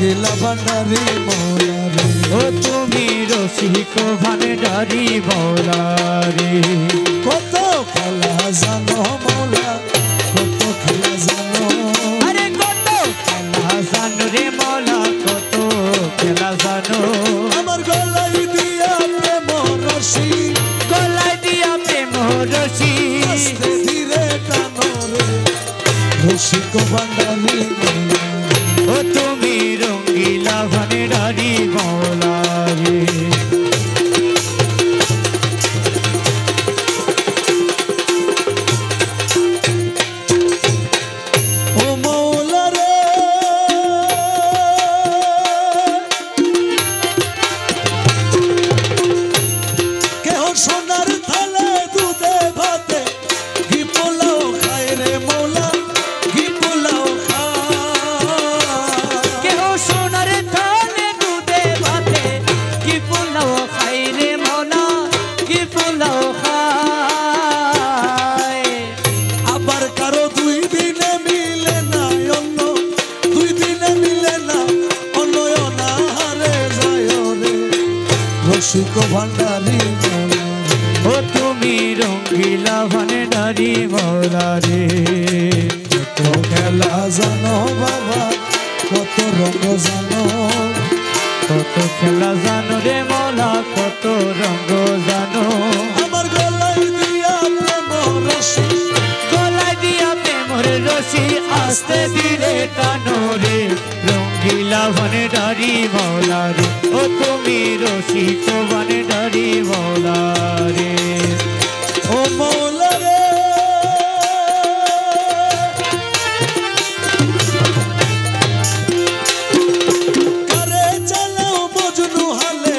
রঙ্গিলা ভান্ডারি মৌলা রে। ও তুমি রসিক ভান্ডারি মৌলা রে। কত খেলা জানো মৌলা, কত খেলা জানো। আরে কত খেলা জানো রে মৌলা, কত খেলা জানো। আমার গলায় দিয়া প্রেম রশি, গলায় দিয়া প্রেম রশি, আস্তে ধীরে টানো রে রসিক ভান্ডারি মৌলা। ও তুমি রঙ্গিলা ভান্ডারি মৌলা রে। ও মৌলা রে কেহ সোনার থালে দুধে ভাতে ঘি পোলাও খায় রে মৌলা, ঘি পোলাও খায়। কেহ সোনার থালে দুধে ভাতে কি পোলাও খাই রে মৌলা, কি পোলাও খায়। আবার কারো দুই দিনে মিলে না অন্য, দুই দিনে মিলে না অন্য অনাহারে যায় রে রসিক ভান্ডারি মৌলা। ও তুমি রঙ্গিলা ভান্ডারি মৌলা রে। কত খেলা জানো বাবা, কত রঙ জানো। কত খেলা জানো রে মৌলা, কত রঙ্গ জানো। আমার গলায় দিয়া প্রেম রশি, গলায় দিয়া প্রেমর রশি, আস্তে ধীরে টানো রে রঙ্গিলা ভান্ডারি মৌলা রে। ও তুমি রসিক ভান্ডারি মৌলা রে। ও মৌলা রে কারে চালাও মজনু হালে,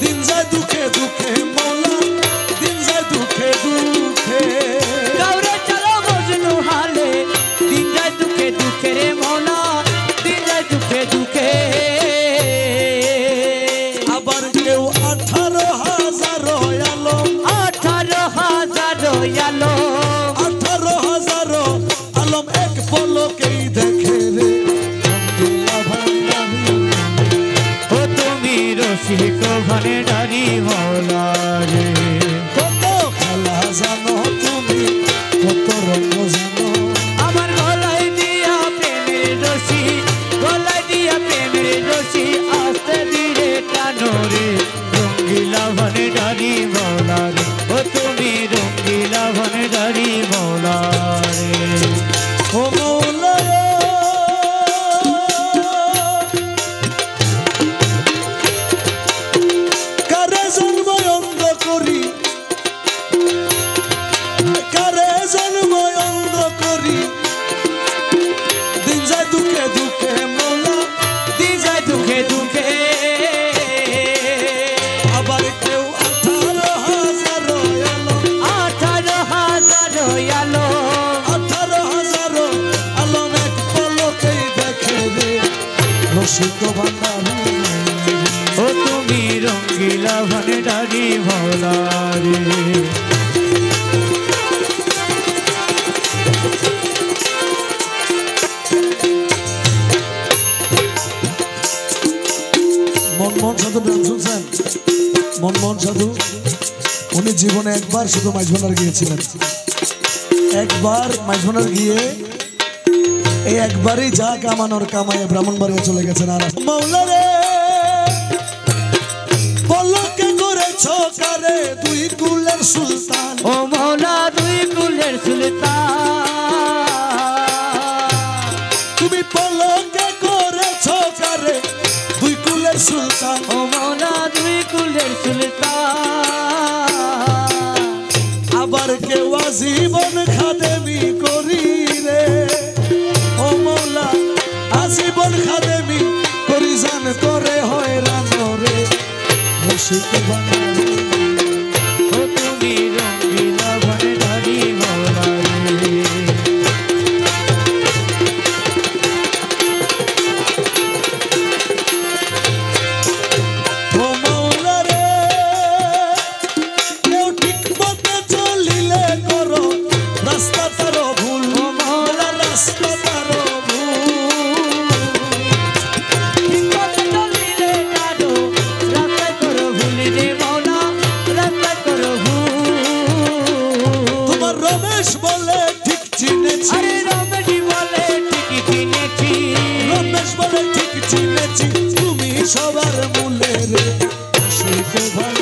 দিন যায় দুঃখে দুঃখে মৌলা, দিন যায় দুঃখে দুঃখে। কাউরে চলো মজনু হালে, দিন যায় দুঃখে দুঃখে রে মৌলা, দিন যায় দুঃখে দুঃখে। আবার কেউ 18,000 আলম, 18,000 আলো, 18,000 আলম এক পলকেই দেখে রে রঙ্গিলা ভান্ডারি। ও তুমি রসিক ভান্ডারি মৌলা রে। কত খেলা জানো তুমি, কত রঙ জানো। আমার গলায় দিয়া প্রেমের রশি, গলায় দিয়া প্রেমের রশি, আস্তে ধীরে টানো রে রঙ্গিলা ভান্ডারি মৌলা রে। ও তুমি রঙ্গিলা ভান্ডারি মৌলা রে। ও মৌলা রে কারে জন্ম অন্ধ করি, কারে জন্ম অন্ধ করি, দিন যায় দুঃখে দুঃখে মৌলা, দিন যায় দুঃখে দুঃখে। আবার কেউ 18,000 আলম, 18,000 আলো, 18,000 আলম এক পলকেই দেখে রে রসিক ভান্ডারি। ও তুমি রঙ্গিলা ভান্ডারি মৌলা রে। মনমোহন সাধু গান শুনছেন? মনমোহন সাধু উনি জীবনে একবার শুধু মাঝভান্ডার গিয়েছিলেন, একবার মাঝভান্ডার গিয়ে এই একবারই যা কামানোর কামায় ব্রাহ্মণবাড়িয়া চলে গেছেন। আর মৌলা রে পলকে করেছো কারে দুই কুলের সুলতান, ও মৌলা দুই কুলের সুলতান। তুমি পলকে করেছো কারে দুই কুলের সুলতান। ও মৌলা দুই কুলের সুলতান। আবার কেউ আজীবন খাদেমি করি রে ও মৌলা, আজীবন খাদেমি করি জান করে হয়রান রে রসিক ভান্ডারি। ও তুমি রঙ্গিলা ভান্ডারি মৌলা রে। ও মৌলা রে কেউ ঠিক মতে চলিলে করো রাস্তা তারো ভুল, ও মৌলা রাস্তা তারো ভুল। চিনেছি তুমি সবার মূলে রে আশিক ভালো